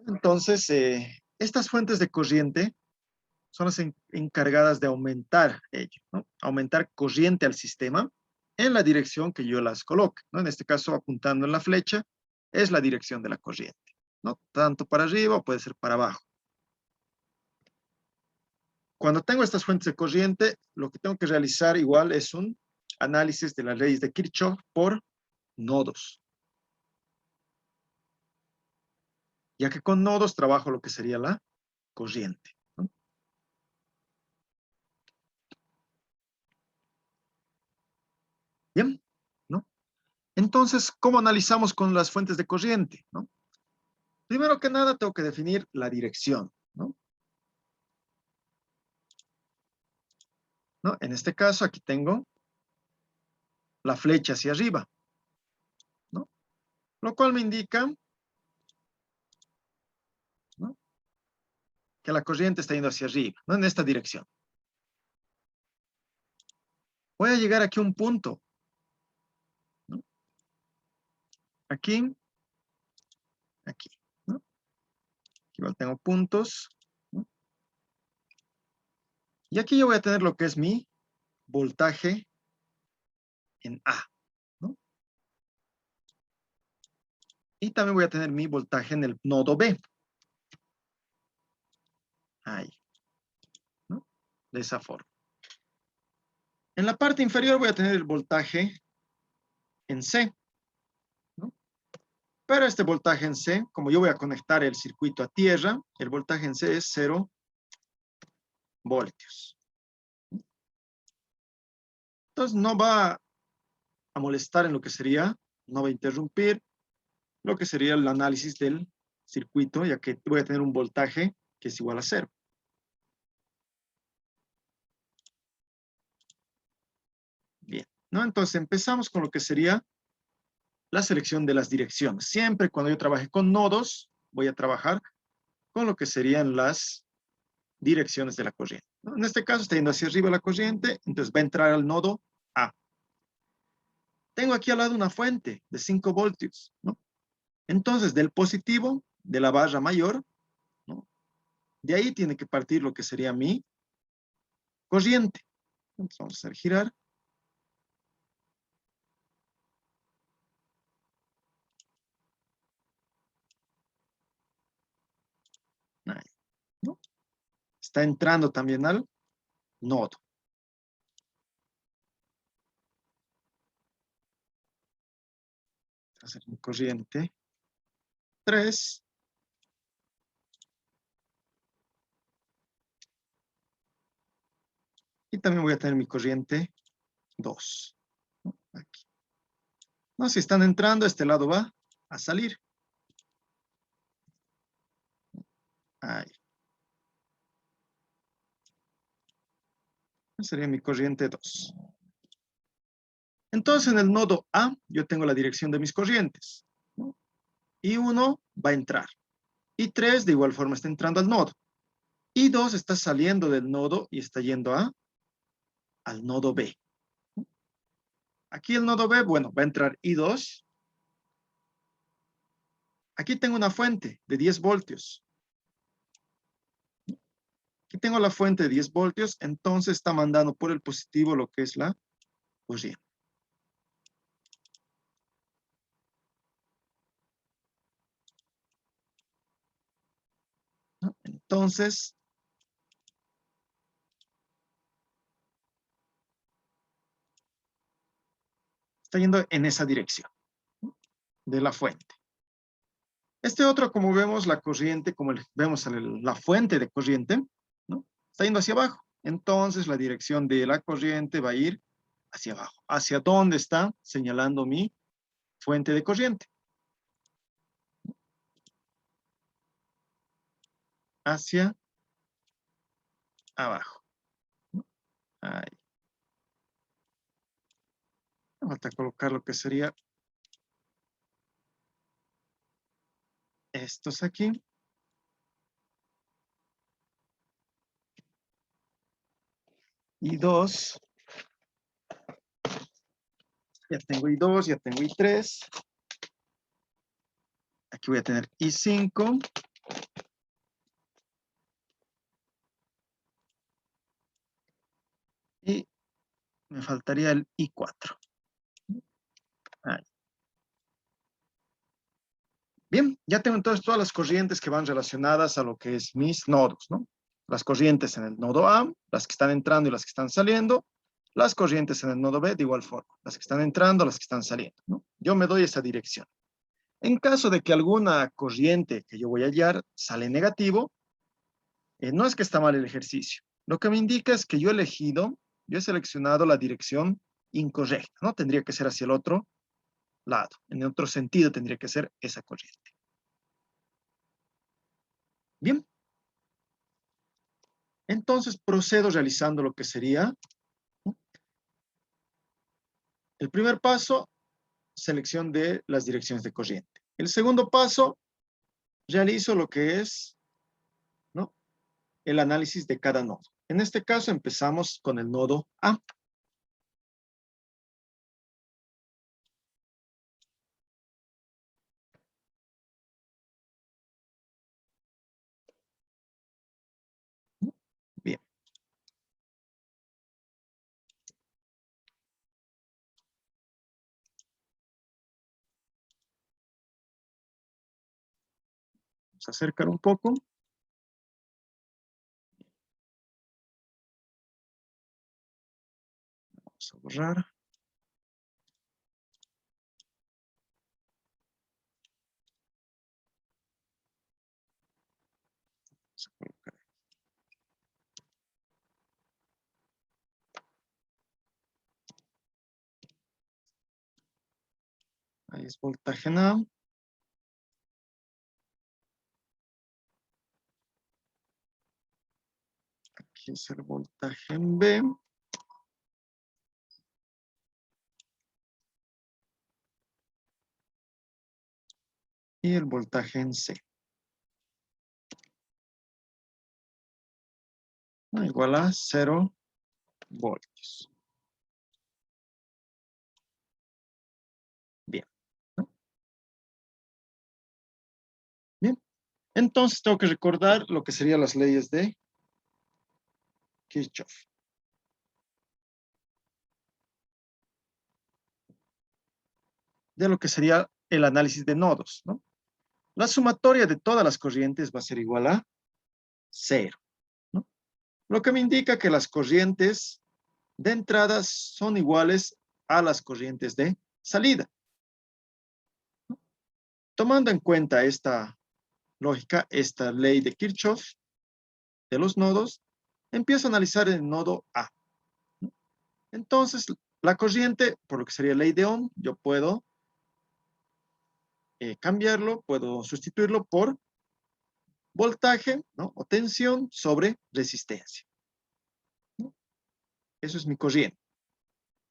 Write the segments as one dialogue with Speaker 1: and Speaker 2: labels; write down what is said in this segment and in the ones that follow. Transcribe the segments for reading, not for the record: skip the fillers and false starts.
Speaker 1: Entonces, estas fuentes de corriente son las encargadas de aumentar ello, ¿no? Aumentar corriente al sistema en la dirección que yo las coloque, ¿no? En este caso, apuntando en la flecha, es la dirección de la corriente, ¿no? Tanto para arriba o puede ser para abajo. Cuando tengo estas fuentes de corriente, lo que tengo que realizar igual es un análisis de las leyes de Kirchhoff por nodos. Ya que con nodos trabajo lo que sería la corriente, ¿no? Bien, ¿no? Entonces, ¿cómo analizamos con las fuentes de corriente, ¿no? Primero que nada, tengo que definir la dirección, ¿no? ¿No? En este caso, aquí tengo la flecha hacia arriba, ¿no? Lo cual me indica, ¿no?, que la corriente está yendo hacia arriba, ¿no? En esta dirección. Voy a llegar aquí a un punto, ¿no? Aquí, aquí, ¿no? Igual tengo puntos, ¿no? Y aquí yo voy a tener lo que es mi voltaje en A, ¿no? Y también voy a tener mi voltaje en el nodo B. Ahí, ¿no? De esa forma. En la parte inferior voy a tener el voltaje en C, ¿no? Pero este voltaje en C, como yo voy a conectar el circuito a tierra, el voltaje en C es 0 voltios. Entonces no va a molestar en lo que sería, no va a interrumpir lo que sería el análisis del circuito, ya que voy a tener un voltaje que es igual a 0. Bien, ¿no? Entonces empezamos con lo que sería la selección de las direcciones. Siempre cuando yo trabaje con nodos, voy a trabajar con lo que serían las direcciones de la corriente, ¿no? En este caso está yendo hacia arriba la corriente, entonces va a entrar al nodo A. Tengo aquí al lado una fuente de 5 voltios, ¿no? Entonces, del positivo de la barra mayor, ¿no?, de ahí tiene que partir lo que sería mi corriente. Entonces, vamos a hacer girar. Ahí, ¿no? Está entrando también al nodo. Voy a hacer mi corriente 3. Y también voy a tener mi corriente 2, ¿no? Aquí. No, si están entrando, este lado va a salir. Ahí. Sería mi corriente 2. Entonces, en el nodo A, yo tengo la dirección de mis corrientes, ¿no? Y 1 va a entrar. Y 3, de igual forma, está entrando al nodo. Y 2 está saliendo del nodo y está yendo al nodo B. Aquí el nodo B, bueno, va a entrar I2. Aquí tengo una fuente de 10 voltios. Aquí tengo la fuente de 10 voltios, entonces está mandando por el positivo lo que es la corriente. ¿No? Entonces, está yendo en esa dirección, ¿no?, de la fuente. Este otro, como vemos, la corriente, como vemos la fuente de corriente, ¿no?, está yendo hacia abajo. Entonces, la dirección de la corriente va a ir hacia abajo. ¿Hacia dónde está señalando mi fuente de corriente? Hacia abajo, ¿no? Ahí. Falta colocar lo que sería estos aquí. I2. Ya tengo I2, ya tengo I3. Aquí voy a tener I5. Me faltaría el I4. Ahí. Bien, ya tengo entonces todas las corrientes que van relacionadas a lo que es mis nodos, ¿no? Las corrientes en el nodo A, las que están entrando y las que están saliendo, las corrientes en el nodo B de igual forma, las que están entrando, las que están saliendo, ¿no? Yo me doy esa dirección. En caso de que alguna corriente que yo voy a hallar sale negativo, no es que está mal el ejercicio. Lo que me indica es que yo he seleccionado la dirección incorrecta, ¿no? Tendría que ser hacia el otro lado. En otro sentido tendría que ser esa corriente. Bien. Entonces procedo realizando lo que sería, ¿no? El primer paso, selección de las direcciones de corriente. El segundo paso, realizo lo que es, ¿no?, el análisis de cada nodo. En este caso empezamos con el nodo A. Bien. Vamos a acercar un poco. Vamos a borrar. Vamos a colocar. Ahí es voltaje en A. Aquí es el voltaje en B. Y el voltaje en C. Igual a 0 voltios. Bien. ¿No? Bien. Entonces tengo que recordar lo que serían las leyes de Kirchhoff. De lo que sería el análisis de nodos, ¿no? La sumatoria de todas las corrientes va a ser igual a 0, ¿no? Lo que me indica que las corrientes de entrada son iguales a las corrientes de salida. Tomando en cuenta esta lógica, esta ley de Kirchhoff de los nodos, empiezo a analizar el nodo A, ¿no? Entonces, la corriente, por lo que sería ley de Ohm, yo puedo cambiarlo, puedo sustituirlo por voltaje, ¿no?, o tensión sobre resistencia, ¿no? Eso es mi corriente,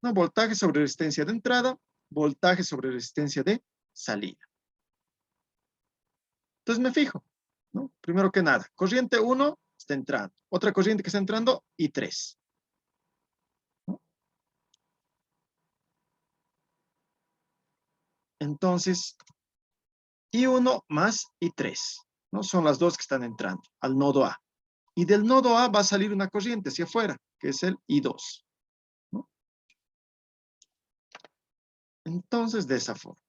Speaker 1: ¿no? Voltaje sobre resistencia de entrada, voltaje sobre resistencia de salida. Entonces me fijo, ¿no? Primero que nada, corriente 1 está entrando, otra corriente que está entrando, I3, ¿no? Entonces, I1 más I3, ¿no? Son las dos que están entrando al nodo A. Y del nodo A va a salir una corriente hacia afuera, que es el I2, ¿no? Entonces, de esa forma.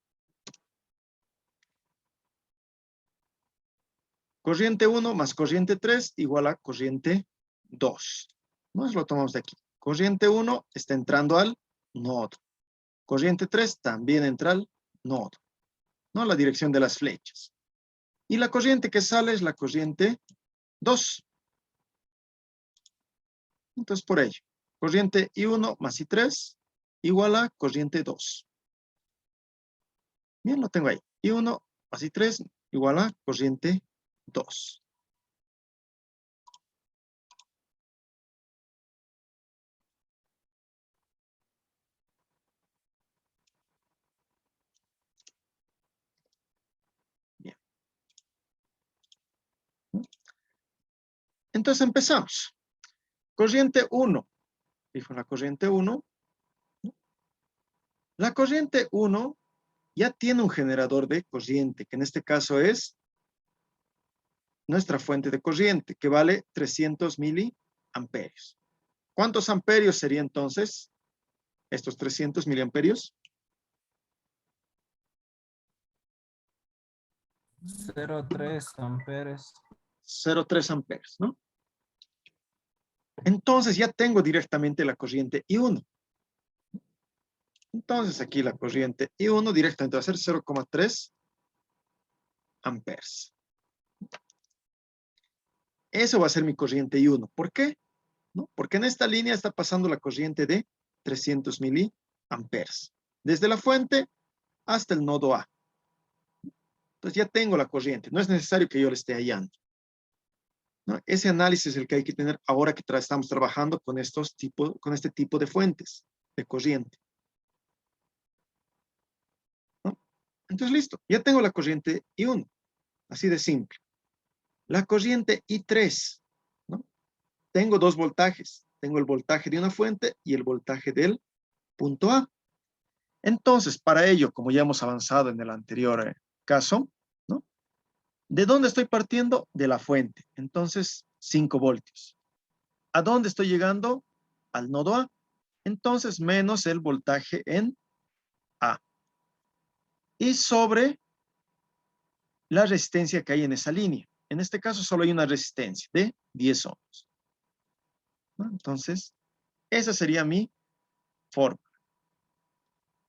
Speaker 1: Corriente 1 más corriente 3 igual a corriente 2. Nos lo tomamos de aquí. Corriente 1 está entrando al nodo. Corriente 3 también entra al nodo, ¿no? La dirección de las flechas. Y la corriente que sale es la corriente 2. Entonces, por ello, corriente I1 más I3 igual a corriente 2. Bien, lo tengo ahí. I1 más I3 igual a corriente 2. Bien. Entonces empezamos. Corriente 1. Fijo la corriente 1. La corriente 1 ya tiene un generador de corriente, que en este caso es nuestra fuente de corriente, que vale 300 miliamperios. ¿Cuántos amperios sería entonces? estos 300 miliamperios.
Speaker 2: 0,3 amperes.
Speaker 1: 0,3 amperes, ¿no? Entonces ya tengo directamente la corriente I1. Entonces aquí la corriente I1 directamente va a ser 0,3 amperes. Eso va a ser mi corriente I1. ¿Por qué? ¿No? Porque en esta línea está pasando la corriente de 300 miliamperes. Desde la fuente hasta el nodo A. Entonces ya tengo la corriente. No es necesario que yo le esté hallando, ¿no? Ese análisis es el que hay que tener ahora que estamos trabajando con este tipo de fuentes de corriente, ¿no? Entonces, listo. Ya tengo la corriente I1. Así de simple. La corriente I3, ¿no? Tengo dos voltajes. Tengo el voltaje de una fuente y el voltaje del punto A. Entonces, para ello, como ya hemos avanzado en el anterior caso, ¿no? ¿De dónde estoy partiendo? De la fuente. Entonces, 5 voltios. ¿A dónde estoy llegando? Al nodo A. Entonces, menos el voltaje en A. Y sobre la resistencia que hay en esa línea. En este caso, solo hay una resistencia de 10 ohms, ¿no? Entonces, esa sería mi fórmula.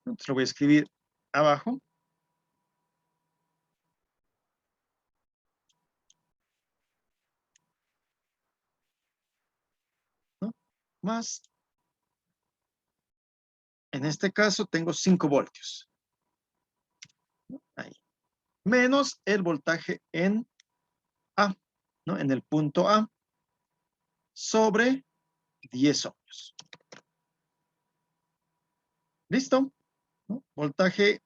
Speaker 1: Entonces, lo voy a escribir abajo. ¿No? Más, en este caso, tengo 5 voltios. Ahí. Menos el voltaje en A, ¿no? En el punto A, sobre 10 ohmios. ¿Listo? ¿No? Voltaje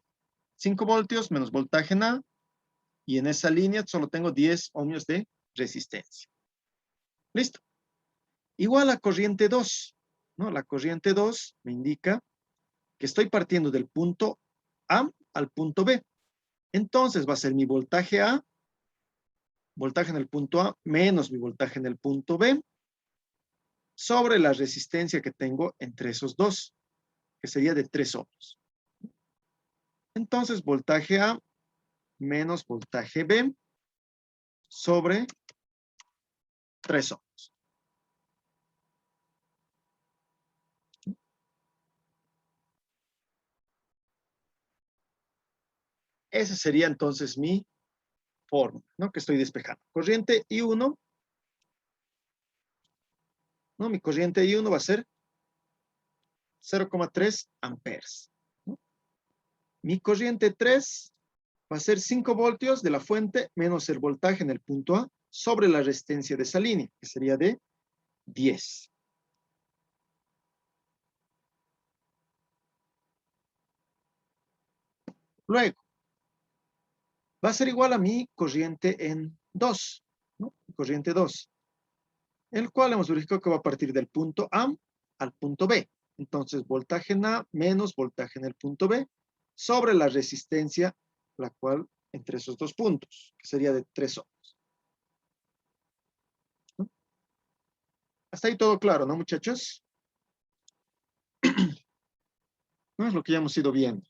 Speaker 1: 5 voltios menos voltaje en A, y en esa línea solo tengo 10 ohmios de resistencia. Listo. Igual a corriente 2, ¿no? La corriente 2 me indica que estoy partiendo del punto A al punto B. Entonces va a ser mi voltaje A, voltaje en el punto A, menos mi voltaje en el punto B, sobre la resistencia que tengo entre esos dos, que sería de 3 ohmios. Entonces, voltaje A menos voltaje B sobre 3 ohmios. Ese sería entonces mi fórmula, ¿no? Que estoy despejando. Corriente I1, ¿no? Mi corriente I1 va a ser 0,3 amperes, ¿no? Mi corriente 3 va a ser 5 voltios de la fuente menos el voltaje en el punto A sobre la resistencia de esa línea, que sería de 10. Luego, va a ser igual a mi corriente en 2, ¿no? Corriente 2, el cual hemos verificado que va a partir del punto A al punto B. Entonces, voltaje en A menos voltaje en el punto B sobre la resistencia, la cual entre esos dos puntos, que sería de 3 ohms. ¿No? Hasta ahí todo claro, ¿no, muchachos? No es lo que ya hemos ido viendo.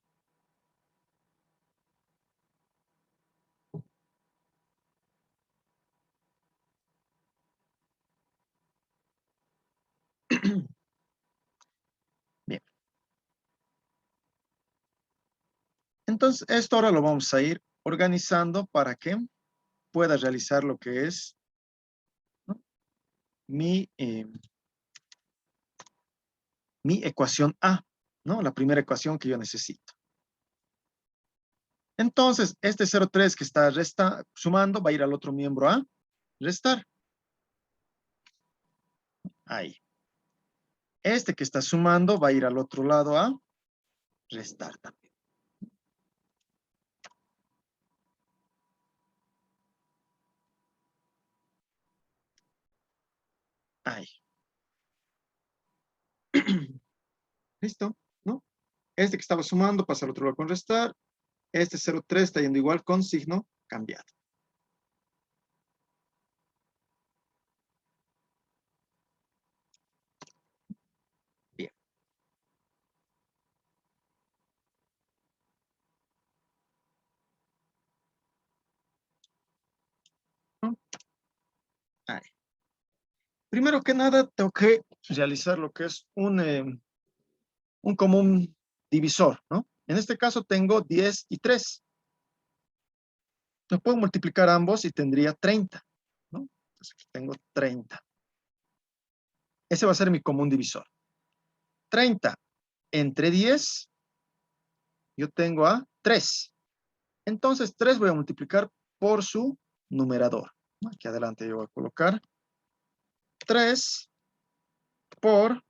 Speaker 1: Bien. Entonces, esto ahora lo vamos a ir organizando para que pueda realizar lo que es, ¿no? Mi ecuación A, ¿no? La primera ecuación que yo necesito. Entonces, este 0,3 que está sumando va a ir al otro miembro A, restar. Ahí. Este que está sumando va a ir al otro lado a restar también. Ahí. ¿Listo? ¿No? Este que estaba sumando pasa al otro lado con restar. Este 0,3 está yendo igual con signo cambiado. Bien. Primero que nada, tengo que realizar lo que es un común divisor, ¿no? En este caso tengo 10 y 3. No puedo multiplicar ambos y tendría 30, ¿no? Entonces aquí tengo 30. Ese va a ser mi común divisor. 30 entre 10, yo tengo a 3. Entonces 3 voy a multiplicar por su numerador. Aquí adelante yo voy a colocar 3 por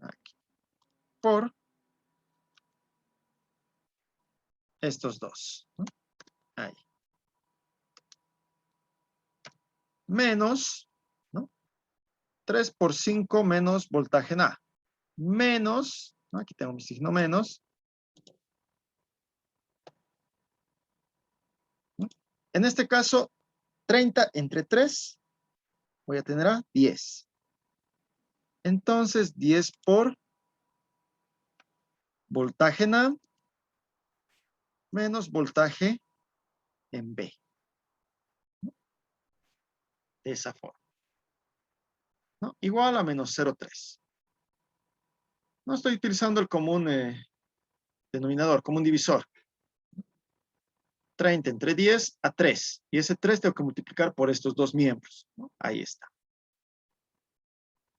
Speaker 1: aquí, por estos dos, ¿no? Ahí. Menos, ¿no? 3 por 5 menos voltaje en A. Menos, ¿no? Aquí tengo mi signo menos. ¿No? En este caso, 30 entre 3, voy a tener a 10. Entonces, 10 por voltaje en A menos voltaje en B. De esa forma, ¿no? Igual a menos 0,3. No estoy utilizando el común denominador, común divisor. 30 entre 10 a 3. Y ese 3 tengo que multiplicar por estos dos miembros, ¿no? Ahí está.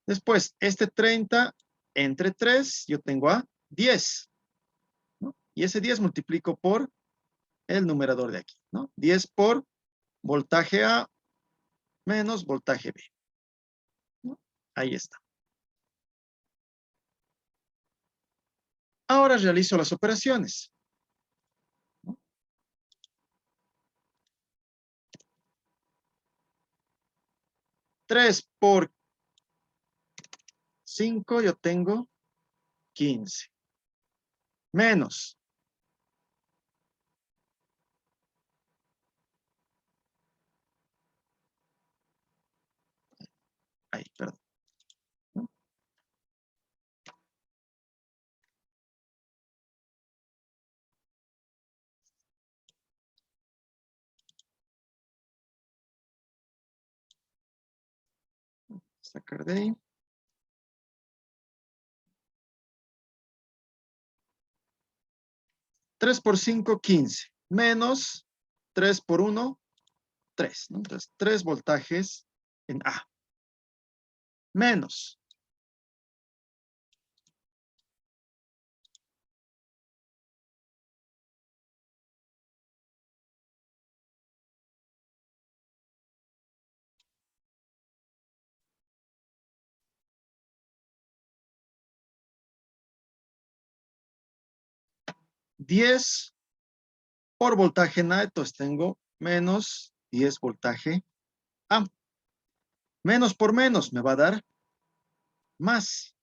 Speaker 1: Después, este 30 entre 3, yo tengo a 10, ¿no? Y ese 10 multiplico por el numerador de aquí, ¿no? 10 por voltaje A menos voltaje B, ¿no? Ahí está. Ahora realizo las operaciones, ¿no? 3 por 5, yo tengo 15. Menos. Ahí, perdón, ¿no? Sacar de ahí. 3 por 5, 15. Menos 3 por 1, 3, ¿no? Entonces, 3 voltajes en A. Menos. $10 por voltaje en A, entonces tengo menos 10 voltaje A. Menos por menos me va a dar más.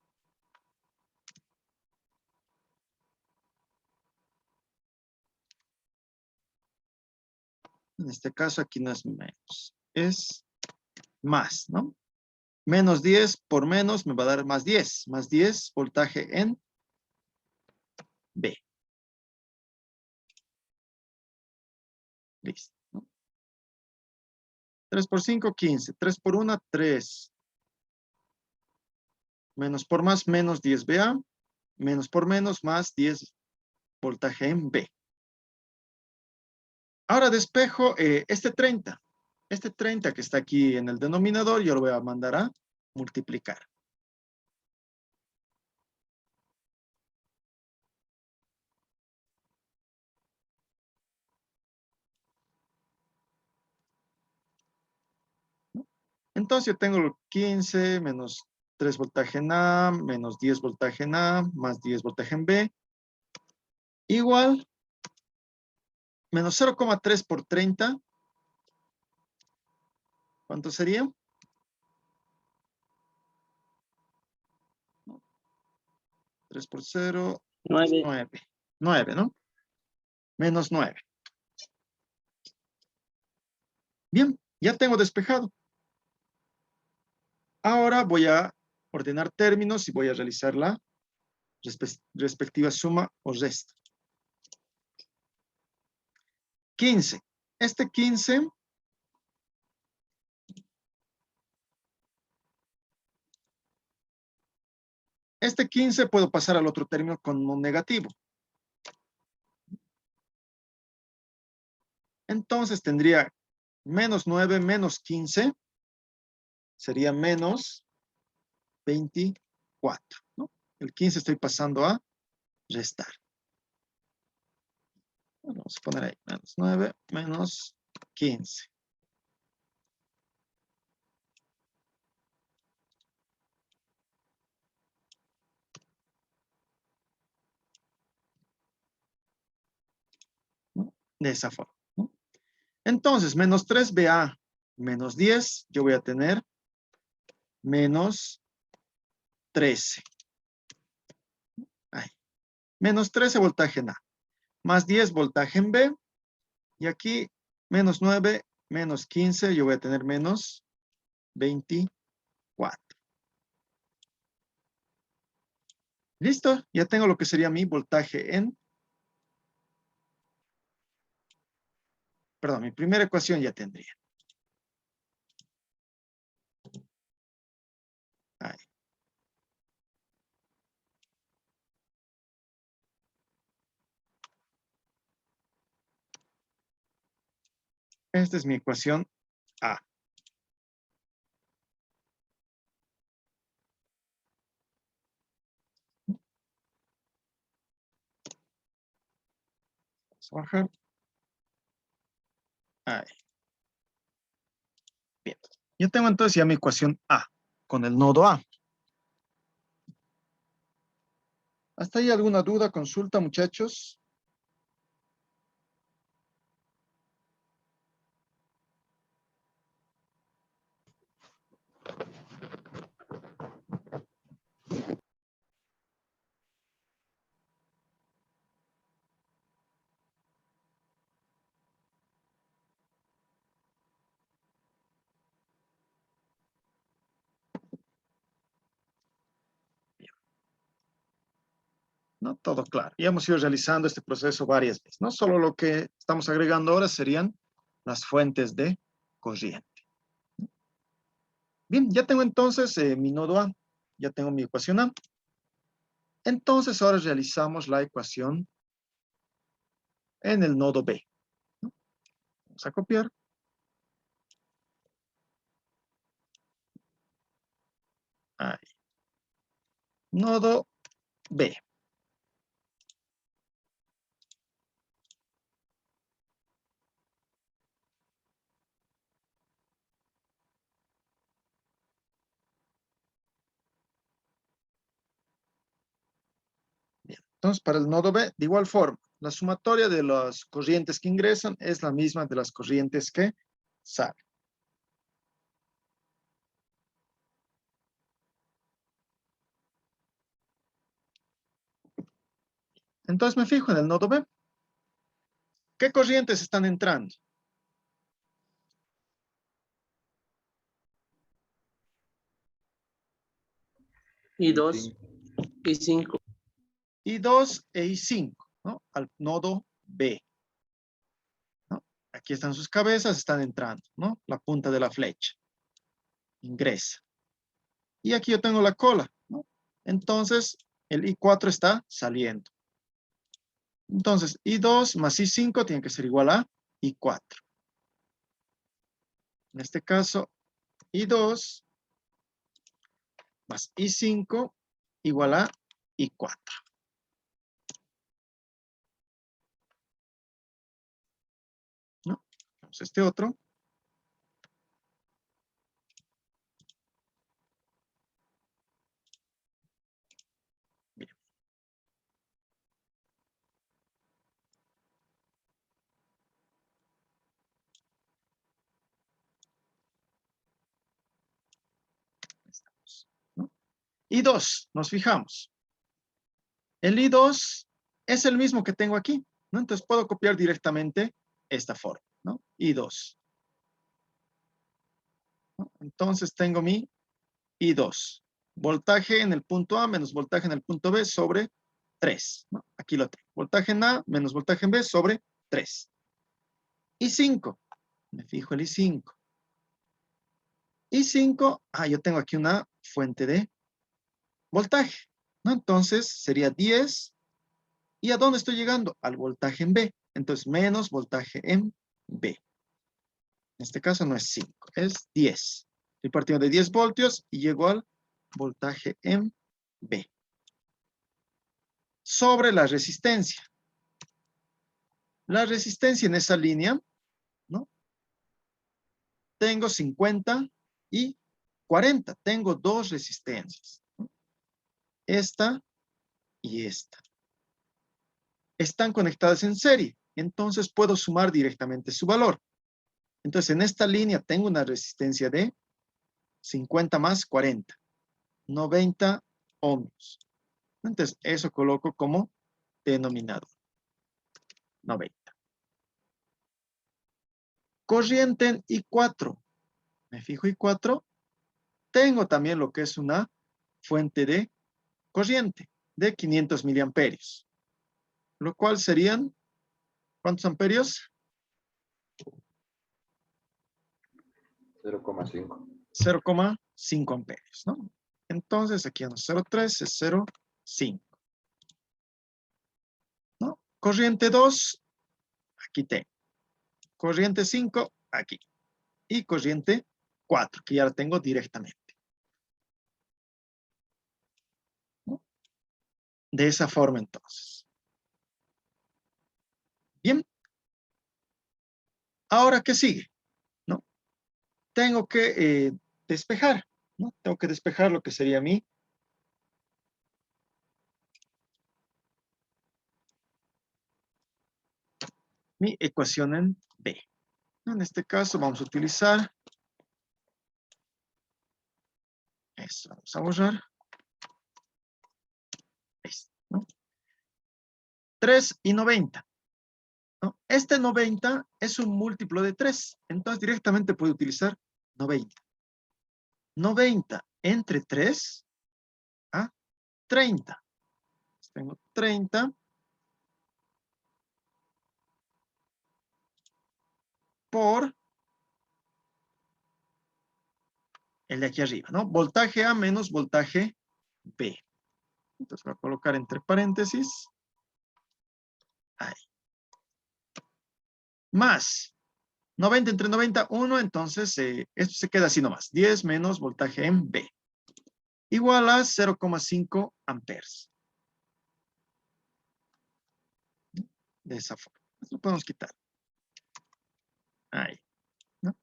Speaker 1: En este caso aquí no es menos, es más, ¿no? Menos 10 por menos me va a dar más 10. Más 10 voltaje en B. Listo, ¿no? 3 por 5, 15. 3 por 1, 3. Menos por más, menos 10BA. Menos por menos, más 10 voltaje en B. Ahora despejo este 30. Este 30 que está aquí en el denominador, yo lo voy a mandar a multiplicar. Entonces yo tengo 15 menos 3 voltaje en A, menos 10 voltaje en A, más 10 voltaje en B, igual menos 0,3 por 30. ¿Cuánto sería? 3 por 0,
Speaker 3: 9.
Speaker 1: 9. 9, ¿no? Menos 9. Bien, ya tengo despejado. Ahora voy a ordenar términos y voy a realizar la respectiva suma o resta. 15. Este 15 puedo pasar al otro término con un negativo. Entonces tendría menos 9 menos 15 sería menos 24, ¿no? El 15 estoy pasando a restar. Bueno, vamos a poner ahí, menos 9 menos 15. ¿No? De esa forma, ¿no? Entonces, menos 3BA menos 10, yo voy a tener menos 13. Ahí. Menos 13 voltaje en A. Más 10 voltaje en B. Y aquí, menos 9 menos 15, yo voy a tener menos 24. ¿Listo? Ya tengo lo que sería mi voltaje en... Perdón, mi primera ecuación ya tendría. Ahí. Esta es mi ecuación A. Vamos a bajar. Ahí. Bien. Yo tengo entonces ya mi ecuación A con el nodo A. ¿Hasta ahí alguna duda, consulta, muchachos? ¿No? Todo claro. Ya hemos ido realizando este proceso varias veces. No solo lo que estamos agregando ahora serían las fuentes de corriente. Bien, ya tengo entonces mi nodo A. Ya tengo mi ecuación A. Entonces ahora realizamos la ecuación en el nodo B. Vamos a copiar. Ahí. Nodo B. Bien. Entonces, para el nodo B, de igual forma, la sumatoria de las corrientes que ingresan es la misma de las corrientes que salen. Entonces me fijo en el nodo B. ¿Qué corrientes están entrando?
Speaker 3: I2, I5.
Speaker 1: I2 e I5, ¿no? Al nodo B, ¿no? Aquí están sus cabezas, están entrando, ¿no? La punta de la flecha. Ingresa. Y aquí yo tengo la cola, ¿no? Entonces, el I4 está saliendo. Entonces, I2 más I5 tiene que ser igual a I4. En este caso, I2 más I5 igual a I4. ¿No? Vamos a este otro. Bien. Ahí estamos, ¿no? I2, nos fijamos. El I2 es el mismo que tengo aquí, ¿no? Entonces puedo copiar directamente esta forma, ¿no? I2. ¿No? Entonces tengo mi I2. Voltaje en el punto A menos voltaje en el punto B sobre 3, ¿no? Aquí lo tengo. Voltaje en A menos voltaje en B sobre 3. I5. Me fijo el I5. I5, yo tengo aquí una fuente de voltaje, ¿no? Entonces sería 10. ¿Y a dónde estoy llegando? Al voltaje en B. Entonces, menos voltaje en B. En este caso no es 5, es 10. Estoy partiendo de 10 voltios y llego al voltaje en B. Sobre la resistencia. La resistencia en esa línea, ¿no? Tengo 50 y 40. Tengo dos resistencias, ¿no? Esta y esta. Están conectadas en serie. Entonces puedo sumar directamente su valor. Entonces en esta línea tengo una resistencia de 50 más 40. 90 ohmios. Entonces eso coloco como denominador. 90. Corriente en I4. Me fijo I4. Tengo también lo que es una fuente de corriente de 500 miliamperios. Lo cual serían, ¿cuántos amperios?
Speaker 4: 0,5.
Speaker 1: 0,5 amperios, ¿no? Entonces aquí en 0,3 es 0,5. ¿No? Corriente 2, aquí tengo. Corriente 5, aquí. Y corriente 4, que ya la tengo directamente. ¿No? De esa forma entonces. Bien. Ahora, ¿qué sigue? ¿No? Tengo que despejar, ¿no? Tengo que despejar lo que sería mi ecuación en B. En este caso vamos a utilizar esto. Vamos a borrar. Esto, ¿no? 3 y 90. ¿No? Este 90 es un múltiplo de 3. Entonces directamente puedo utilizar 90. 90 entre 3 a 30. Tengo 30 por el de aquí arriba, ¿no? Voltaje A menos voltaje B. Entonces voy a colocar entre paréntesis. Ahí. Más 90 entre 90, 1. Entonces esto se queda así nomás. 10 menos voltaje en B. Igual a 0,5 amperes. De esa forma. Esto lo podemos quitar. Ahí. ¿No?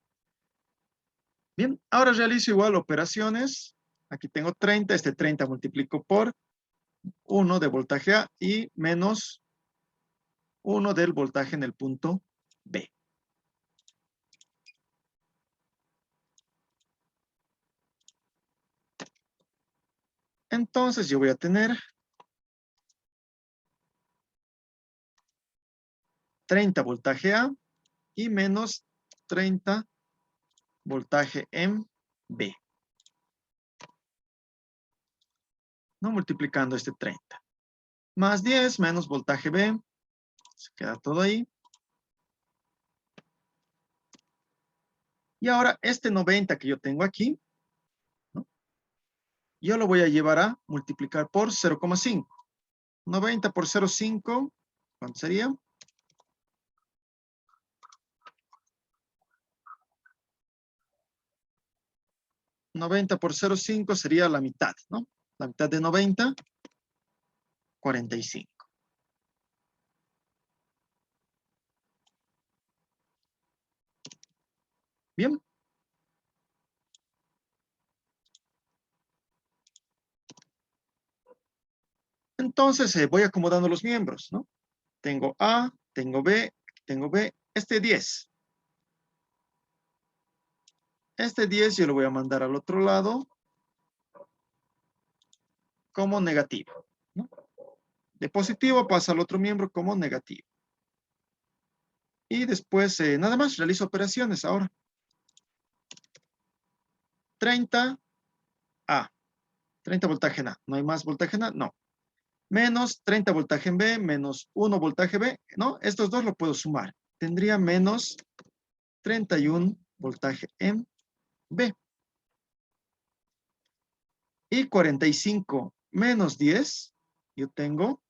Speaker 1: Bien, ahora realizo igual operaciones. Aquí tengo 30. Este 30 multiplico por 1 de voltaje A y menos 1 del voltaje en el punto B. Entonces yo voy a tener 30 voltaje A y menos 30 voltaje en B. ¿No? Multiplicando este 30. Más 10 menos voltaje B. Se queda todo ahí. Y ahora este 90 que yo tengo aquí, ¿no? Yo lo voy a llevar a multiplicar por 0,5. 90 por 0,5, ¿cuánto sería? 90 por 0,5 sería la mitad, ¿no? La mitad de 90, 45. Bien. Entonces voy acomodando los miembros, ¿no? Tengo A, tengo B, tengo B. Este 10. Este 10 yo lo voy a mandar al otro lado como negativo, ¿no? De positivo pasa al otro miembro como negativo. Y después nada más realizo operaciones ahora. 30 A. 30 voltaje en A. ¿No hay más voltaje en A? No. Menos 30 voltaje en B, menos 1 voltaje B. ¿No? Estos dos lo puedo sumar. tendría menos 31 voltaje en B. Y 45 menos 10, yo tengo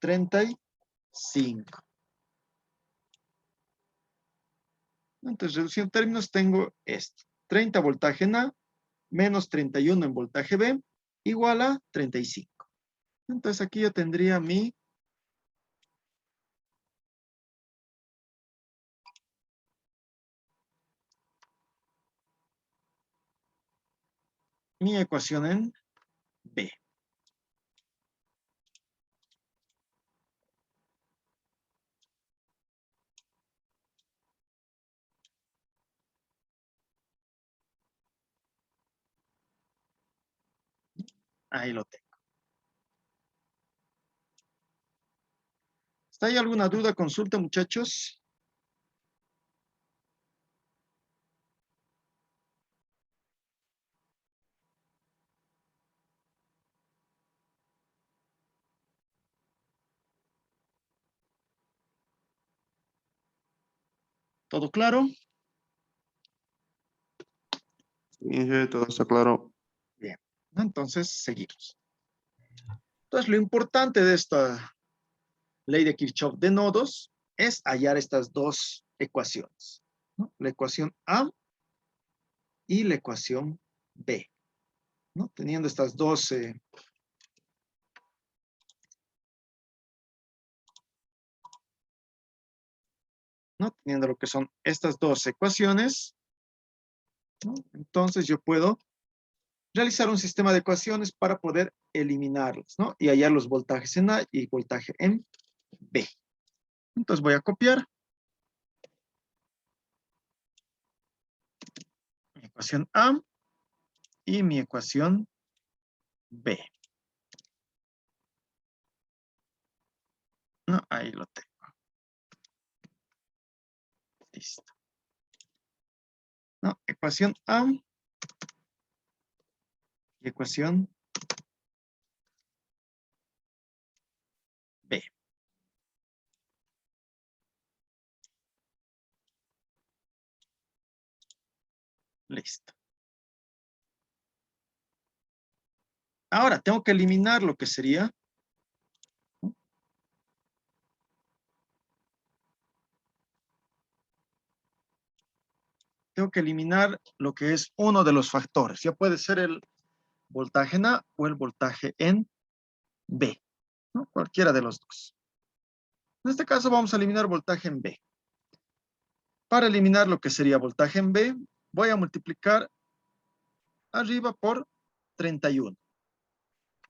Speaker 1: 35. Entonces, reduciendo términos, tengo esto. 30 voltaje en A menos 31 en voltaje B igual a 35. Entonces, aquí yo tendría mi ecuación en B. Ahí lo tengo. ¿Está ahí alguna duda, consulta, muchachos? ¿Todo claro?
Speaker 4: Sí, todo está claro.
Speaker 1: Bien. Entonces, seguimos. Entonces, lo importante de esta ley de Kirchhoff de nodos es hallar estas dos ecuaciones, ¿no? La ecuación A y la ecuación B, ¿no? Teniendo estas dos, ¿no? Teniendo lo que son estas dos ecuaciones, ¿no? Entonces yo puedo realizar un sistema de ecuaciones para poder eliminarlas, ¿no? Y hallar los voltajes en A y voltaje en B. Entonces voy a copiar mi ecuación A y mi ecuación B. No, ahí lo tengo. Listo. No, ecuación A y ecuación B. Listo. Ahora tengo que eliminar lo que sería, ¿no? Tengo que eliminar lo que es uno de los factores. Ya puede ser el voltaje en A o el voltaje en B, ¿no? Cualquiera de los dos. En este caso vamos a eliminar voltaje en B. Para eliminar lo que sería voltaje en B, voy a multiplicar arriba por 31,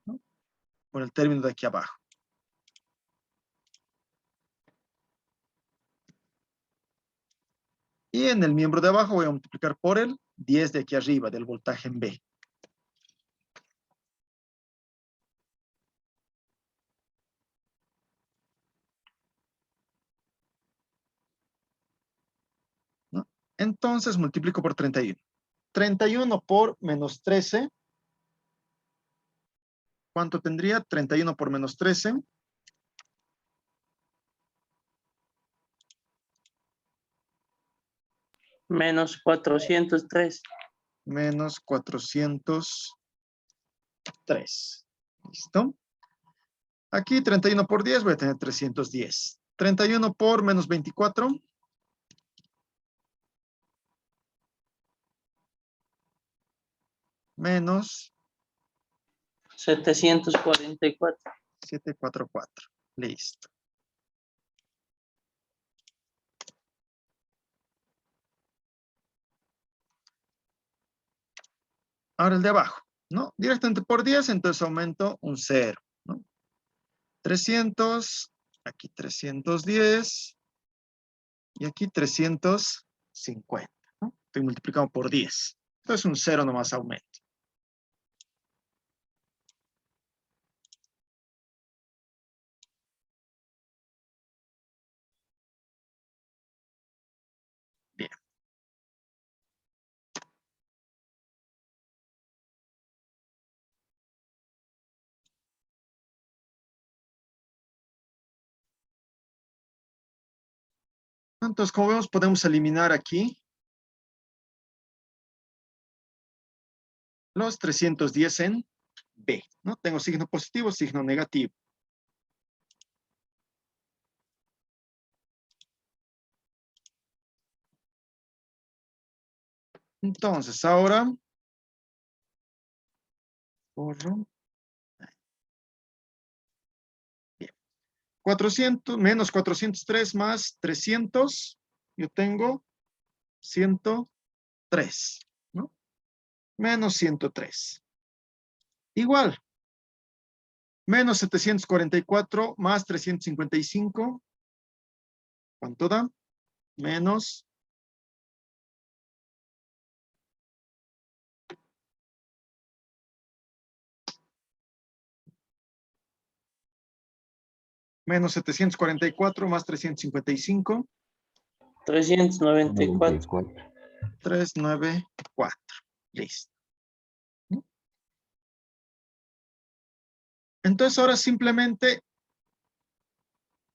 Speaker 1: ¿no? Por el término de aquí abajo. Y en el miembro de abajo voy a multiplicar por el 10 de aquí arriba, del voltaje en B. ¿No? Entonces multiplico por 31. 31 por menos 13. ¿Cuánto tendría? 31 por menos 13.
Speaker 3: Menos 403.
Speaker 1: Menos 403. ¿Listo? Aquí 31 por 10 voy a tener 310. 31 por menos 24. Menos
Speaker 3: 744.
Speaker 1: 744. Listo. Ahora el de abajo, ¿no? Directamente por 10, entonces aumento un 0, ¿no? 300, aquí 310 y aquí 350, ¿no? Estoy multiplicando por 10. Entonces un 0 nomás aumento. Bien. Entonces, como vemos, podemos eliminar aquí los 310 en B, ¿no? Tengo signo positivo, signo negativo. Entonces, ahora borro. Bien. 400 menos 403 más 300, yo tengo 103, ¿no? Menos 103. Igual, menos 744 más 355, ¿cuánto da? Menos menos 744 más 355,
Speaker 3: 394.
Speaker 1: 394. Listo. Entonces ahora simplemente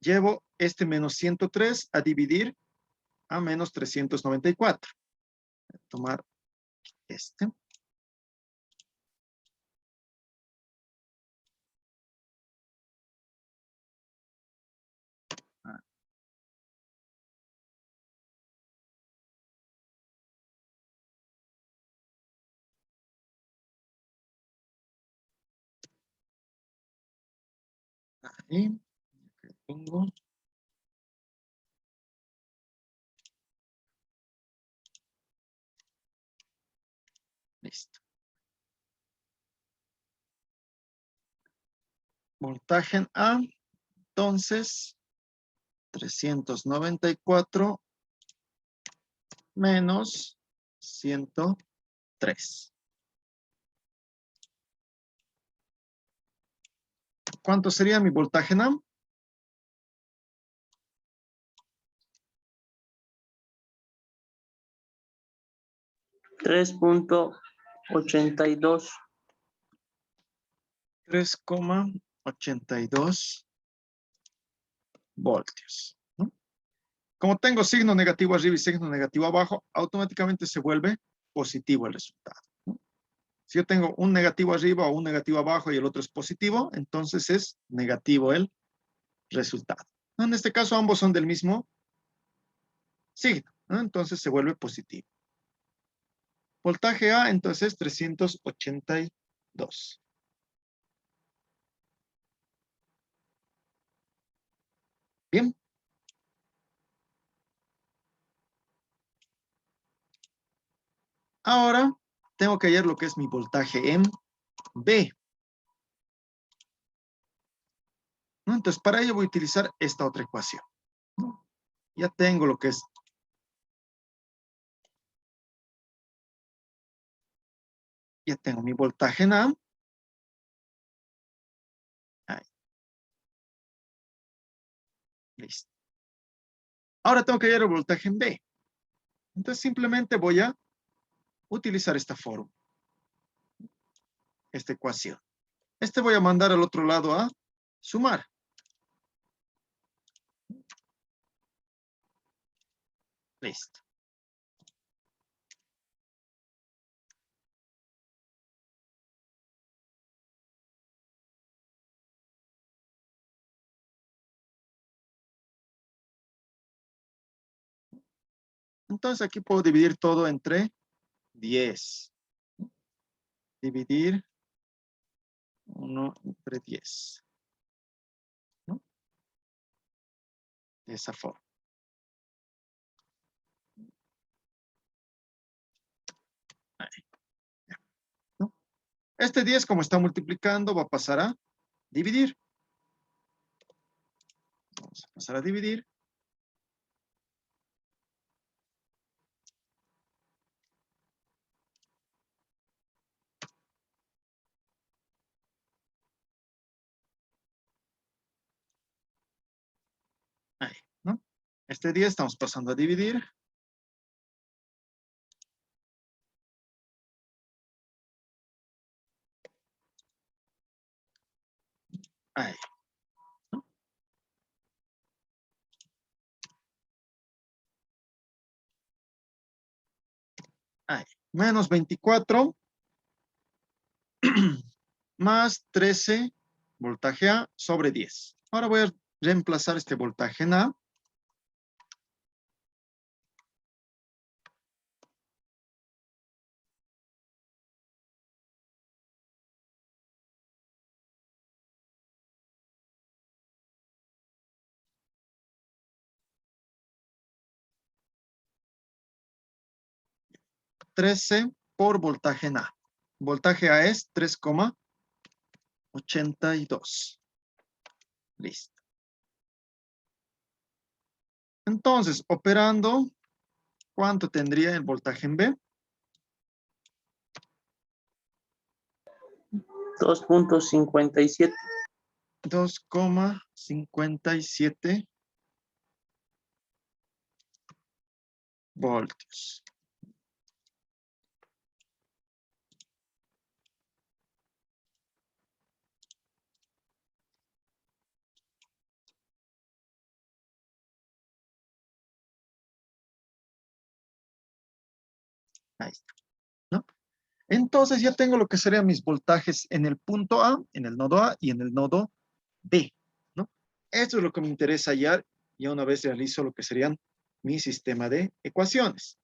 Speaker 1: llevo este menos 103 a dividir a menos 394. Voy a tomar este. Ahí. Aquí tengo. Listo. Voltaje en A. Entonces, 394 menos 103. ¿Cuánto sería mi voltaje en A?
Speaker 3: 3.82.
Speaker 1: 3,82 voltios, ¿no? Como tengo signo negativo arriba y signo negativo abajo, automáticamente se vuelve positivo el resultado, ¿no? Si yo tengo un negativo arriba o un negativo abajo y el otro es positivo, entonces es negativo el resultado. En este caso ambos son del mismo signo, ¿no? Entonces se vuelve positivo. Voltaje A entonces 382. Bien. Ahora tengo que hallar lo que es mi voltaje en B, ¿no? Entonces para ello voy a utilizar esta otra ecuación, ¿no? Ya tengo lo que es. Ya tengo mi voltaje en A. Ahí. Listo. Ahora tengo que hallar el voltaje en B. Entonces simplemente voy a utilizar esta fórmula, esta ecuación. Este voy a mandar al otro lado a sumar. Listo. Entonces aquí puedo dividir todo entre 10. Dividir 1 entre 10, ¿no? De esa forma. Ahí, ya, ¿no? Este 10, como está multiplicando, va a pasar a dividir. Vamos a pasar a dividir. Ahí, ¿no? Este 10 estamos pasando a dividir. Ahí, ¿no? Ahí. Menos 24 más 13 voltaje A sobre 10. Ahora voy a reemplazar este voltaje en A. $13 por voltaje en A. Voltaje A es 3,82. Listo. Entonces, operando, ¿cuánto tendría el voltaje en B?
Speaker 3: 2.57.
Speaker 1: 2,57 voltios. Ahí está, ¿no? Entonces ya tengo lo que serían mis voltajes en el punto A, en el nodo A y en el nodo B, ¿no? Esto es lo que me interesa hallar ya una vez realizo lo que serían mi sistema de ecuaciones.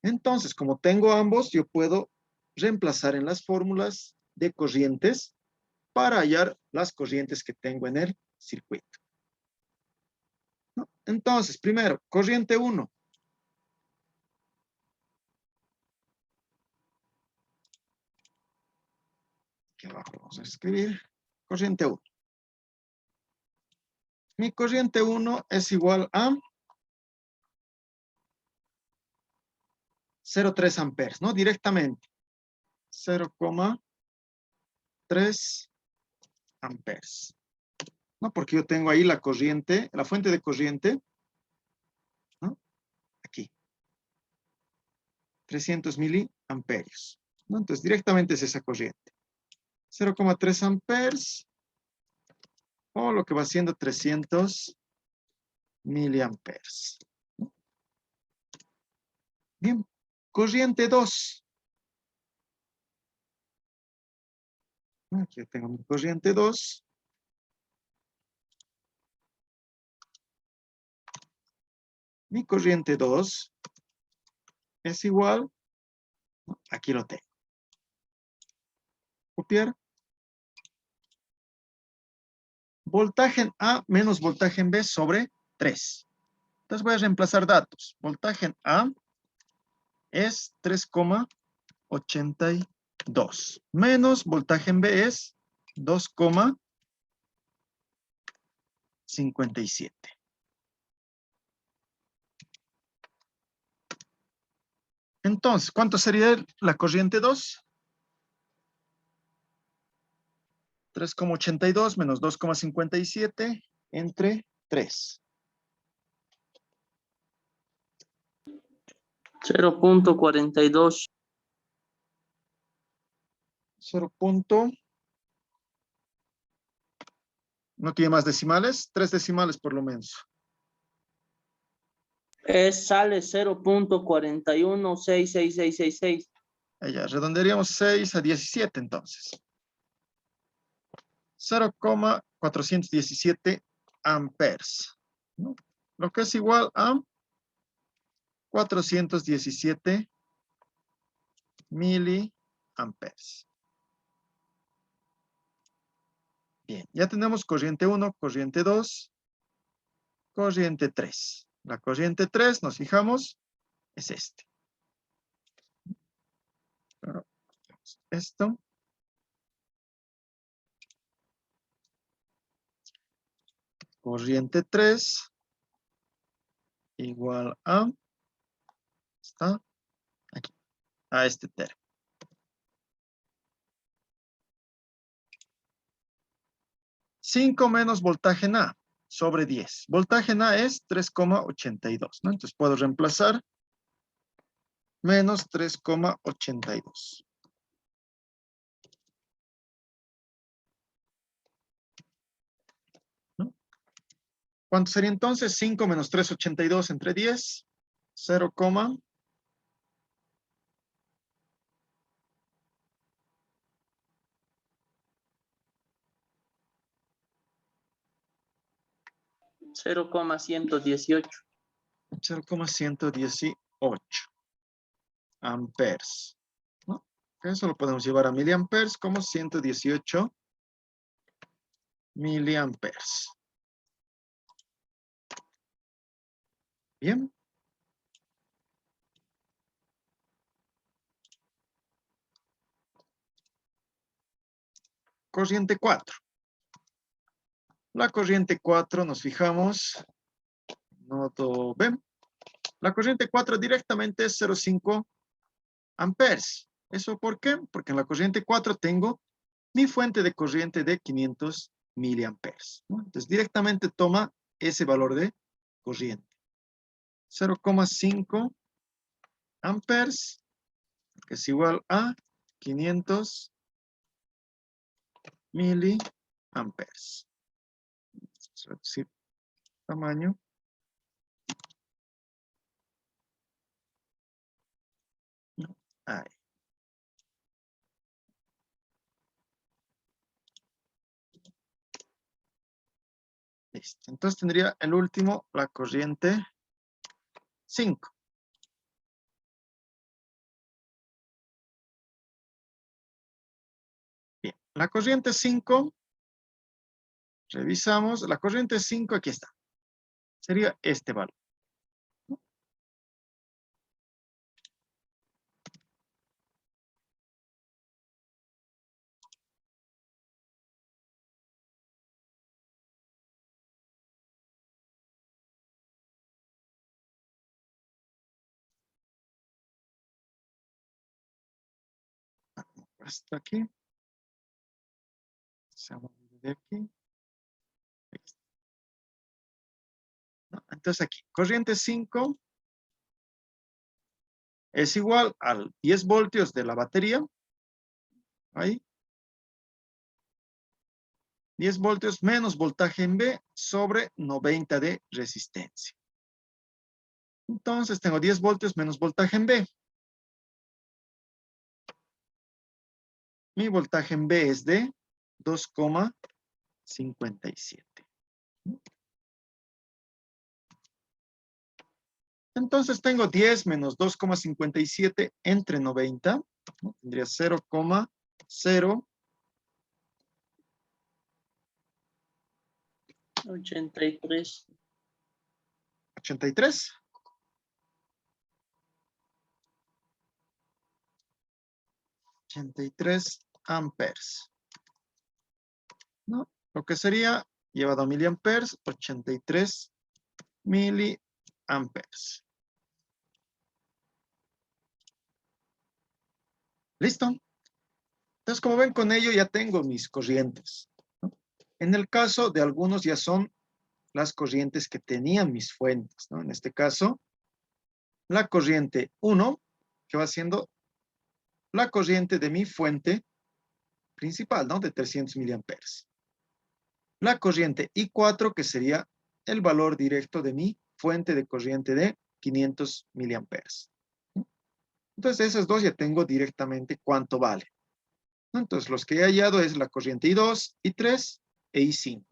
Speaker 1: Entonces, como tengo ambos, yo puedo reemplazar en las fórmulas de corrientes para hallar las corrientes que tengo en el circuito, ¿no? Entonces, primero, corriente 1. Aquí abajo vamos a escribir corriente 1. Mi corriente 1 es igual a 0,3 amperes, ¿no? Directamente. 0,3 amperes, ¿no? Porque yo tengo ahí la corriente, la fuente de corriente, ¿no? Aquí. 300 miliamperios, ¿no? Entonces, directamente es esa corriente. 0,3 amperes, o lo que va siendo 300 miliamperes. Bien, corriente 2. Aquí yo tengo mi corriente 2. Mi corriente 2 es igual, aquí lo tengo. Copiar. Voltaje en A menos voltaje en B sobre 3. Entonces voy a reemplazar datos. Voltaje en A es 3,82. Menos voltaje en B es 2,57. Entonces, ¿cuánto sería la corriente 2? 3,82 menos 2,57 entre 3.
Speaker 3: 0.42.
Speaker 1: 0. No tiene más decimales, 3 decimales por lo menos.
Speaker 3: Sale 0.41666666.
Speaker 1: Allá, redondearíamos 6 a 17 entonces. 0,417 amperes, ¿no? Lo que es igual a 417 miliamperes. Bien, ya tenemos corriente 1, corriente 2, corriente 3. La corriente 3, nos fijamos, es este. Pero, esto. Corriente 3 igual a, ¿está? Aquí, a este término. $5 menos voltaje en A sobre 10. Voltaje en A es 3,82, ¿no? Entonces puedo reemplazar menos 3,82. ¿No? ¿Cuánto sería entonces? 5 menos 3,82 entre 10. 0,82.
Speaker 3: 0,118.
Speaker 1: 0,118 amperes, ¿no? Eso lo podemos llevar a miliamperes como 118 miliamperes. Bien. Corriente 4. La corriente 4 nos fijamos, nodo B. La corriente 4 directamente es 0,5 amperes. ¿Eso por qué? Porque en la corriente 4 tengo mi fuente de corriente de 500 miliamperes, ¿no? Entonces directamente toma ese valor de corriente. 0,5 amperes, que es igual a 500 miliamperes. Vamos a reducir tamaño. Ahí. Listo. Entonces tendría el último, la corriente 5. Bien, la corriente 5, revisamos, la corriente 5 aquí está. Sería este valor. Hasta aquí. Se de aquí. ¿No? Entonces aquí, corriente 5 es igual al 10 voltios de la batería. Ahí. 10 voltios menos voltaje en B sobre 90 de resistencia. Entonces tengo 10 voltios menos voltaje en B. Mi voltaje en B es de 2,57. Entonces tengo 10 menos 2,57 entre 90. ¿No? Tendría 0,083. 83. 83 amperes. ¿No? Lo que sería, llevado a miliamperes, 83 miliamperes. ¿Listo? Entonces, como ven, con ello ya tengo mis corrientes, ¿no? En el caso de algunos ya son las corrientes que tenían mis fuentes, ¿no? En este caso, la corriente 1, que va siendo la corriente de mi fuente principal, ¿no? De 300 miliamperes. La corriente I4, que sería el valor directo de mi fuente de corriente de 500 miliamperes. Entonces, esas dos ya tengo directamente cuánto vale. Entonces, los que he hallado es la corriente I2, I3 e I5.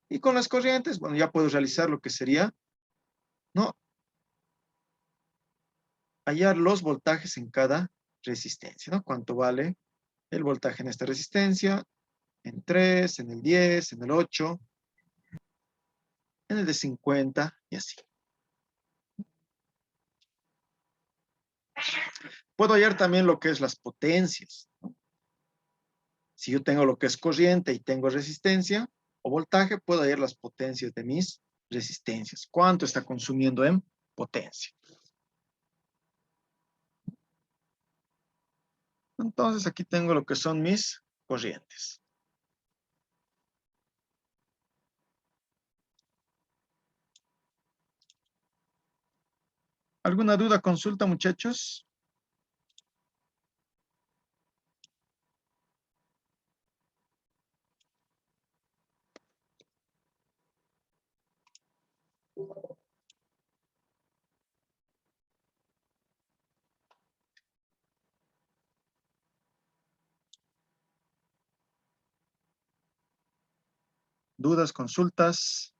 Speaker 1: Y con las corrientes, bueno, ya puedo realizar lo que sería, ¿no? Hallar los voltajes en cada resistencia, ¿no? Cuánto vale el voltaje en esta resistencia, en 3, en el 10, en el 8, en el de 50 y así. Puedo hallar también lo que es las potencias, ¿no? Si yo tengo lo que es corriente y tengo resistencia o voltaje, puedo hallar las potencias de mis resistencias. ¿Cuánto está consumiendo en potencia? Entonces aquí tengo lo que son mis corrientes. ¿Alguna duda, consulta, muchachos? ¿Dudas, consultas?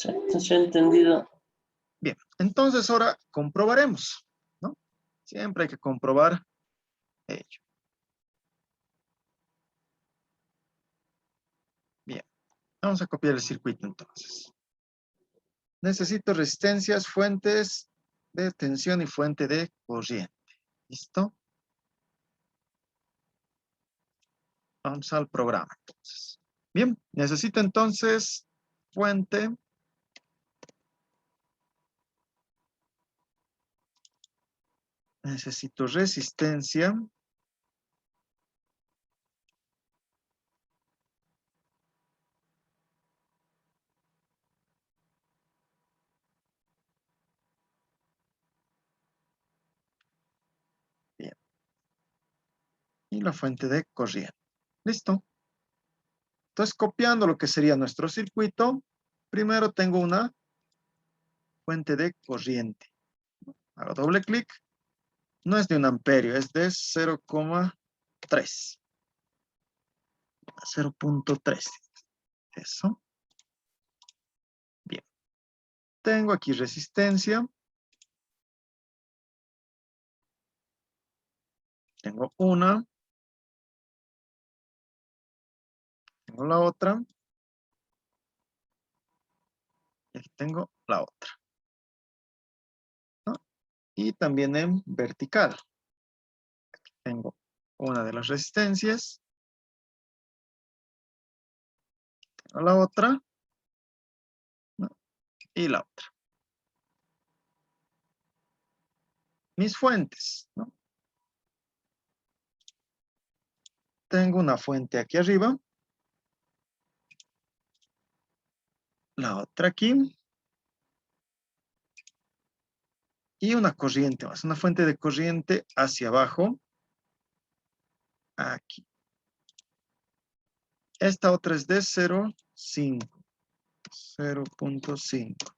Speaker 3: Se ha entendido.
Speaker 1: Bien, entonces ahora comprobaremos, ¿no? Siempre hay que comprobar ello. Bien, vamos a copiar el circuito entonces. Necesito resistencias, fuentes de tensión y fuente de corriente. ¿Listo? Vamos al programa entonces. Bien, necesito entonces fuente. Necesito resistencia. Bien. Y la fuente de corriente. ¿Listo? Entonces, copiando lo que sería nuestro circuito, primero tengo una fuente de corriente. Hago doble clic. No es de 1 amperio, es de 0,3. 0,3. Eso. Bien. Tengo aquí resistencia. Tengo una. Tengo la otra. Y aquí tengo la otra, ¿no? Y también en vertical. Aquí tengo una de las resistencias. Tengo la otra, ¿no? Y la otra. Mis fuentes, ¿no? Tengo una fuente aquí arriba. La otra aquí. Y una corriente más, una fuente de corriente hacia abajo. Aquí. Esta otra es de 0,5. 0,5.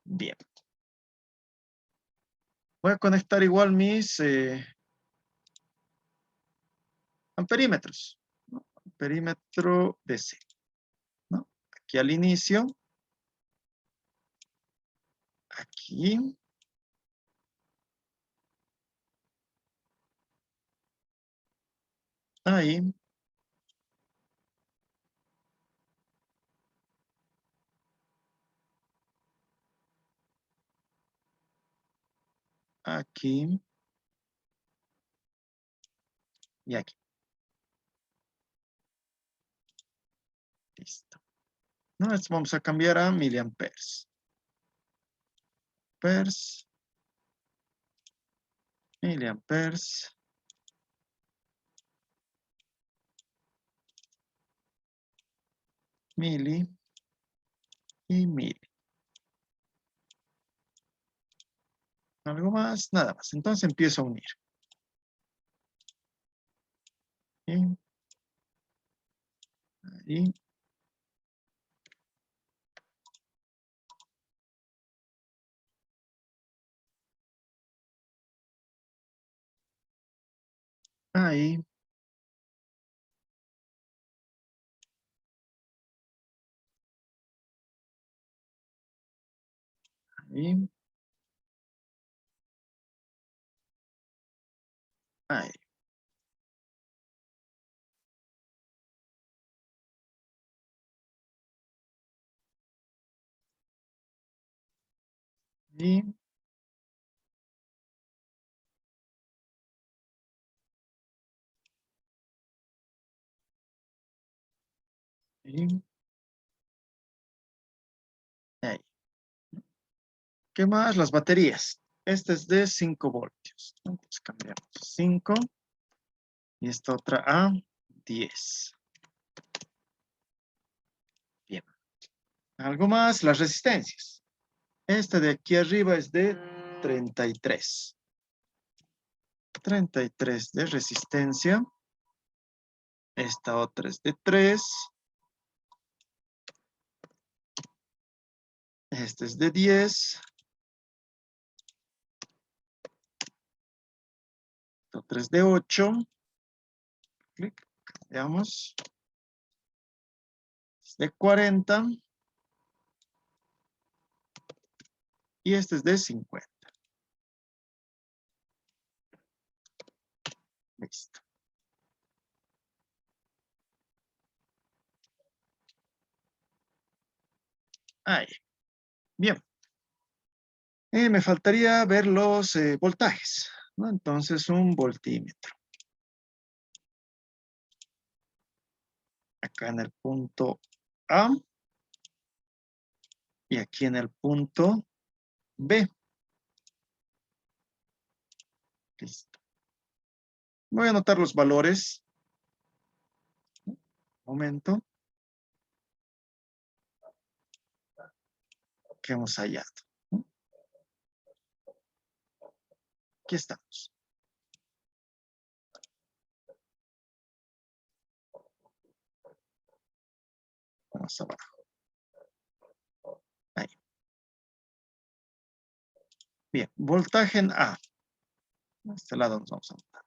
Speaker 1: Bien. Voy a conectar igual mis amperímetros, ¿no? Amperímetro DC, ¿no? Aquí al inicio. Aquí. Ahí. Aquí. Y aquí. Listo. No, esto vamos a cambiar a miliamperes. Miliamperes. Mili. Y mili. ¿Algo más? Nada más. Entonces empiezo a unir. Ahí. Ahí. Ahí. Ahí. Ahí. Y ahí. Ahí. ¿Qué más? Las baterías. Esta es de 5 voltios. Entonces cambiamos 5. Y esta otra a 10. Bien. Algo más, las resistencias. Esta de aquí arriba es de 33. 33 de resistencia. Esta otra es de 3. Este es de 10. Esta otra es de 8. Clic. Veamos. Es de 40. Y este es de 50. Listo. Ahí. Bien. Me faltaría ver los voltajes, ¿no? Entonces, un voltímetro. Acá en el punto A. Y aquí en el punto B. Listo. Voy a anotar los valores. Un momento. Que hemos hallado. Aquí estamos. Vamos abajo. Ahí. Bien, voltaje en A. De este lado nos vamos a anotar.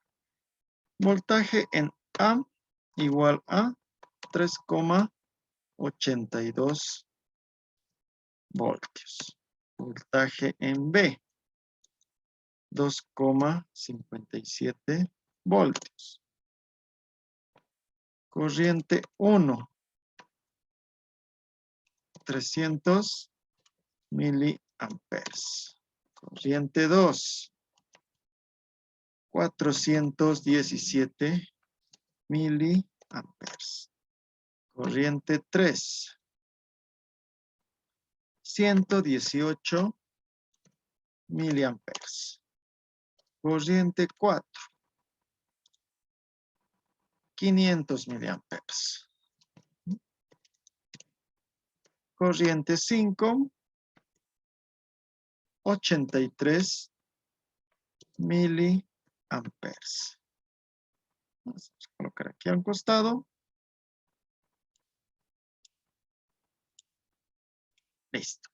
Speaker 1: Voltaje en A igual a 3,82 voltios. Voltaje en B, 2,57 voltios. Corriente 1, 300 miliamperes. Corriente 2, 417 miliamperes. Corriente 3, 118 miliamperes. Corriente 4, 500 miliamperes. Corriente 5, 83 miliamperes. Vamos a colocar aquí al costado. Listo.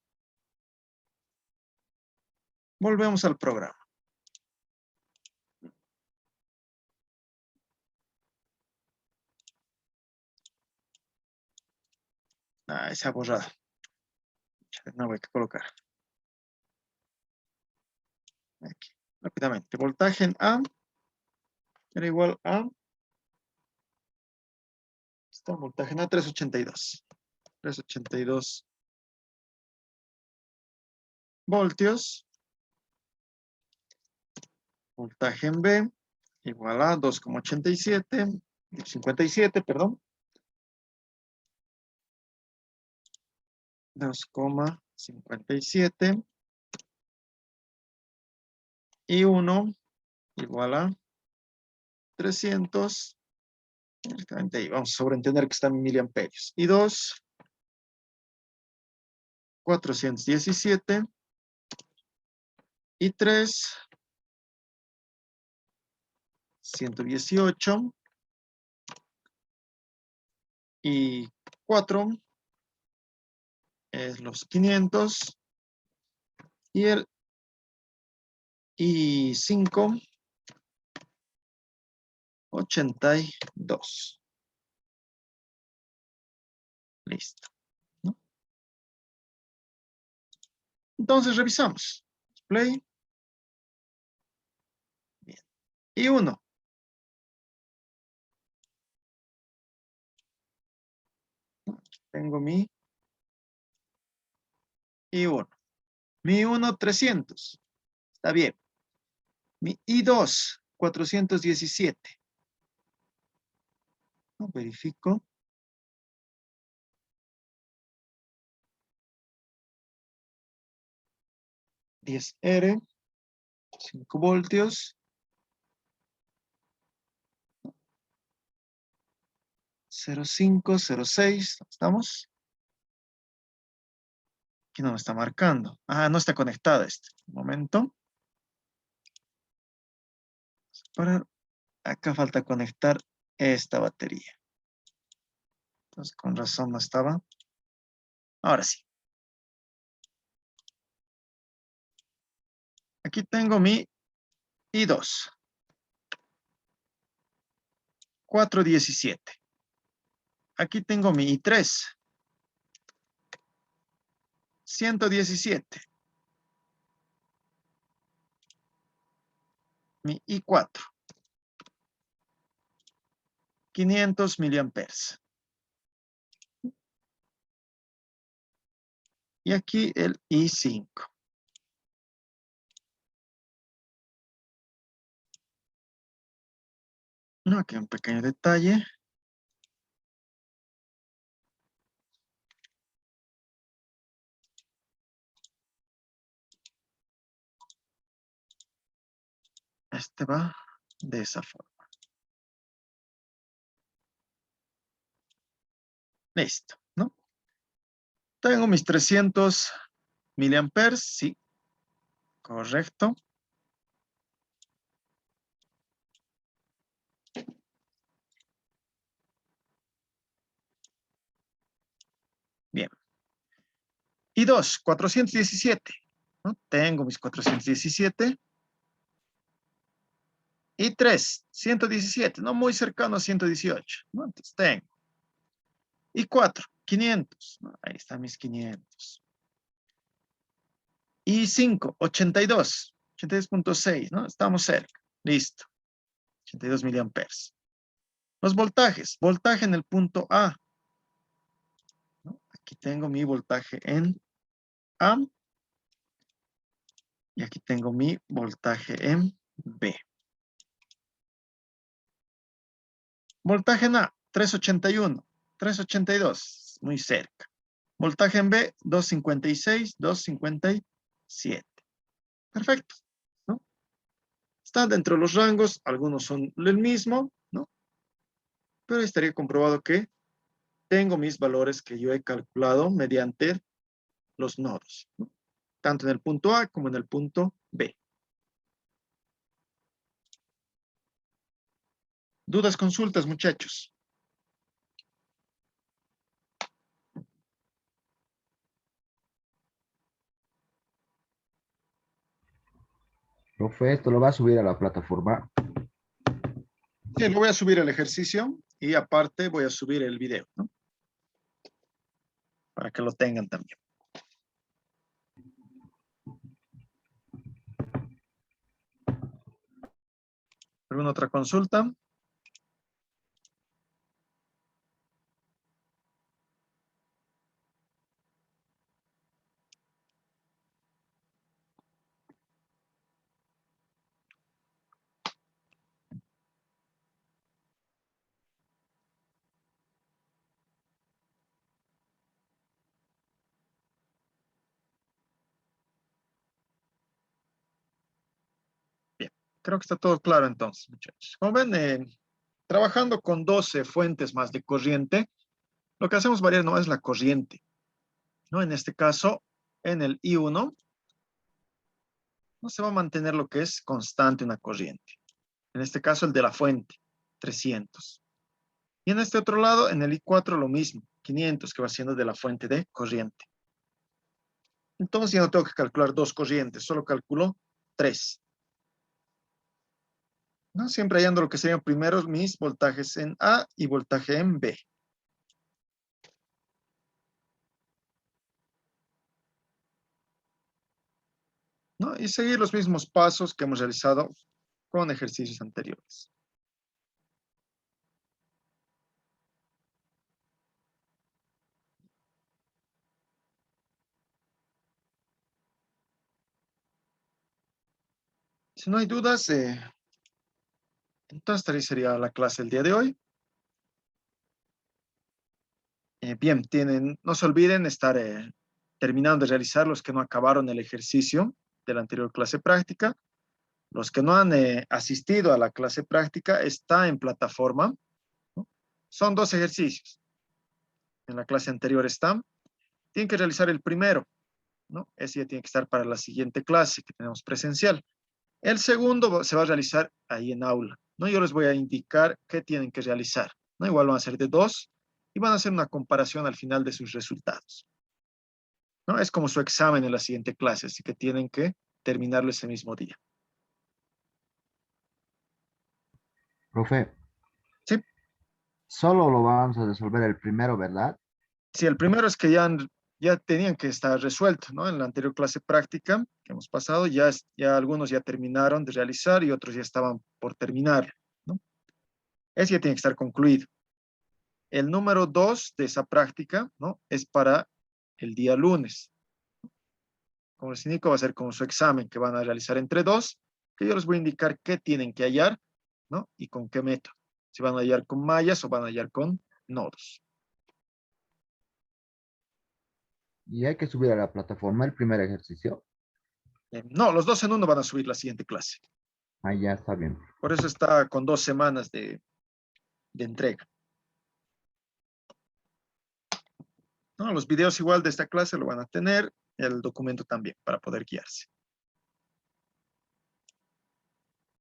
Speaker 1: Volvemos al programa. Se ha borrado. De nuevo hay que colocar. Aquí, rápidamente. Voltaje en A era igual a... Está voltaje en A, 382. 382 voltios. Voltaje en B igual a 2,87, 57, perdón. 2,57 y 1 igual a 300. Ahí vamos a sobreentender que están en miliamperios. Y 2, 417 y 3, 118 y 4 es los 500 y 5, 82. Listo, ¿no? Entonces revisamos. Play. Bien. Y 1. Tengo mi I1. Mi 1, 300. Está bien. Mi I2, 417. Verifico. 10R, 5 voltios. 0,5, 0,6. ¿Estamos? Aquí no me está marcando. No está conectada este. Un momento. Acá falta conectar esta batería. Entonces, con razón no estaba. Ahora sí. Aquí tengo mi I2. 417. Aquí tengo mi I3. 117. mi I4. 500 miliamperes. Y aquí el I5. No, aquí un pequeño detalle. Este va de esa forma. Listo, ¿no? Tengo mis 300 miliamperes, sí, correcto. Bien. Y 2, 417. ¿No? Tengo mis 417. Y 3, 117, no muy cercano a 118. ¿No? Entonces tengo. Y 4, 500. ¿No? Ahí están mis 500. Y 5, 82. 82.6, ¿no? Estamos cerca. Listo. 82 miliamperes. Los voltajes. Voltaje en el punto A. ¿No? Aquí tengo mi voltaje en A. Y aquí tengo mi voltaje en B. Voltaje en A, 381, 382, muy cerca. Voltaje en B, 256, 257. Perfecto, ¿no? Están dentro de los rangos, algunos son el mismo, ¿no? Pero estaría comprobado que tengo mis valores que yo he calculado mediante los nodos, ¿no? Tanto en el punto A como en el punto B. ¿Dudas, consultas, muchachos?
Speaker 5: Profe, esto lo va a subir a la plataforma.
Speaker 1: Sí, lo voy a subir el ejercicio y aparte voy a subir el video, ¿no? Para que lo tengan también. ¿Alguna otra consulta? Bien, creo que está todo claro entonces, muchachos. Como ven, trabajando con 12 fuentes más de corriente, lo que hacemos variar no es la corriente, ¿no? En este caso, en el I1, no se va a mantener lo que es constante una corriente. En este caso, el de la fuente, 300. Y en este otro lado, en el I4, lo mismo, 500, que va siendo de la fuente de corriente. Entonces ya no tengo que calcular dos corrientes, solo calculo 3. ¿No? Siempre hallando lo que serían primero mis voltajes en A y voltaje en B. ¿No? Y seguir los mismos pasos que hemos realizado con ejercicios anteriores. Si no hay dudas, entonces esta sería la clase del día de hoy. Bien, no se olviden estar terminando de realizar los que no acabaron el ejercicio de la anterior clase práctica. Los que no han asistido a la clase práctica está en plataforma, ¿no? Son 2 ejercicios. En la clase anterior están. Tienen que realizar el primero, ¿no? Ese ya tiene que estar para la siguiente clase que tenemos presencial. El segundo se va a realizar ahí en aula, ¿no? Yo les voy a indicar qué tienen que realizar, ¿no? Igual van a ser de 2 y van a hacer una comparación al final de sus resultados, ¿no? Es como su examen en la siguiente clase, así que tienen que terminarlo ese mismo día.
Speaker 5: Profe,
Speaker 1: Sí,
Speaker 5: solo lo vamos a resolver el primero, ¿verdad?
Speaker 1: sí, el primero es que ya han ya tenían que estar resueltos, ¿no? En la anterior clase práctica que hemos pasado, ya algunos ya terminaron de realizar y otros ya estaban por terminar, ¿no? Ese ya tiene que estar concluido. El número 2 de esa práctica, ¿no? Es para el día lunes. Como les indico, va a ser como su examen que van a realizar entre 2, que yo les voy a indicar qué tienen que hallar, ¿no? Y con qué método. Si van a hallar con mallas o van a hallar con nodos.
Speaker 5: Y hay que subir a la plataforma el primer ejercicio.
Speaker 1: No, los 2 en 1 van a subir la siguiente clase.
Speaker 5: Ah, ya está bien.
Speaker 1: Por eso está con 2 semanas de entrega. ¿No? Los videos igual de esta clase lo van a tener, el documento también, para poder guiarse.